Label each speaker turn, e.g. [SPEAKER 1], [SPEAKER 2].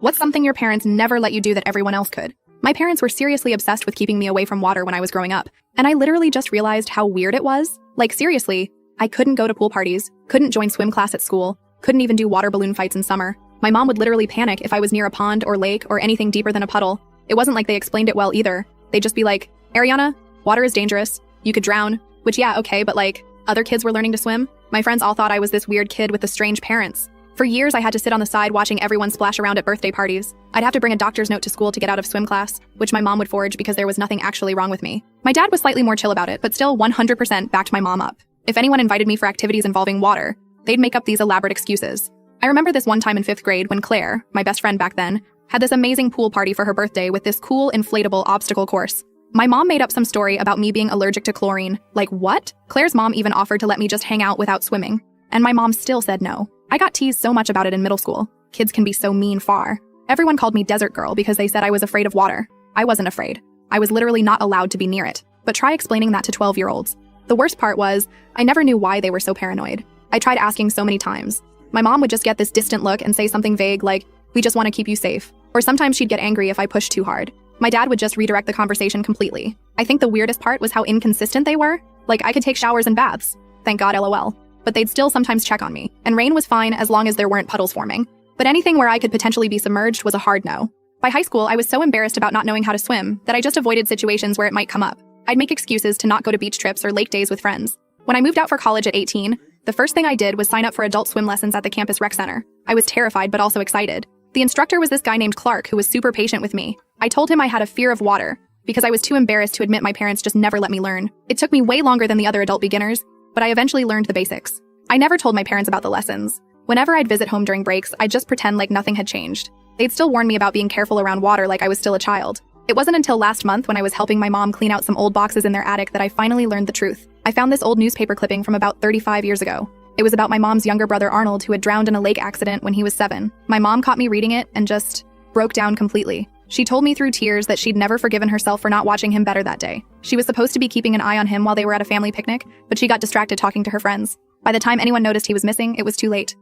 [SPEAKER 1] What's something your parents never let you do that everyone else could? My parents were seriously obsessed with keeping me away from water when I was growing up, and I literally just realized how weird it was. Like, seriously, I couldn't go to pool parties, couldn't join swim class at school, couldn't even do water balloon fights in summer. My mom would literally panic if I was near a pond or lake or anything deeper than a puddle. It wasn't like they explained it well either. They'd just be like, Ariana, water is dangerous. You could drown. Which, yeah, okay, but like, other kids were learning to swim. My friends all thought I was this weird kid with the strange parents. For years, I had to sit on the side watching everyone splash around at birthday parties. I'd have to bring a doctor's note to school to get out of swim class, which my mom would forge because there was nothing actually wrong with me. My dad was slightly more chill about it, but still 100% backed my mom up. If anyone invited me for activities involving water, they'd make up these elaborate excuses. I remember this one time in 5th grade when Claire, my best friend back then, had this amazing pool party for her birthday with this cool inflatable obstacle course. My mom made up some story about me being allergic to chlorine. Like, what? Claire's mom even offered to let me just hang out without swimming. And my mom still said no. I got teased so much about it in middle school. Kids can be so mean far. Everyone called me desert girl because they said I was afraid of water. I wasn't afraid. I was literally not allowed to be near it. But try explaining that to 12-year-olds. The worst part was, I never knew why they were so paranoid. I tried asking so many times. My mom would just get this distant look and say something vague like, we just want to keep you safe. Or sometimes she'd get angry if I pushed too hard. My dad would just redirect the conversation completely. I think the weirdest part was how inconsistent they were. Like, I could take showers and baths. Thank God, LOL. But they'd still sometimes check on me, and rain was fine as long as there weren't puddles forming. But anything where I could potentially be submerged was a hard no. By high school, I was so embarrassed about not knowing how to swim that I just avoided situations where it might come up. I'd make excuses to not go to beach trips or lake days with friends. When I moved out for college at 18, the first thing I did was sign up for adult swim lessons at the campus rec center. I was terrified but also excited. The instructor was this guy named Clark who was super patient with me. I told him I had a fear of water because I was too embarrassed to admit my parents just never let me learn. It took me way longer than the other adult beginners, but I eventually learned the basics. I never told my parents about the lessons. Whenever I'd visit home during breaks, I'd just pretend like nothing had changed. They'd still warn me about being careful around water like I was still a child. It wasn't until last month when I was helping my mom clean out some old boxes in their attic that I finally learned the truth. I found this old newspaper clipping from about 35 years ago. It was about my mom's younger brother Arnold, who had drowned in a lake accident when he was 7. My mom caught me reading it and just broke down completely. She told me through tears that she'd never forgiven herself for not watching him better that day. She was supposed to be keeping an eye on him while they were at a family picnic, but she got distracted talking to her friends. By the time anyone noticed he was missing, it was too late.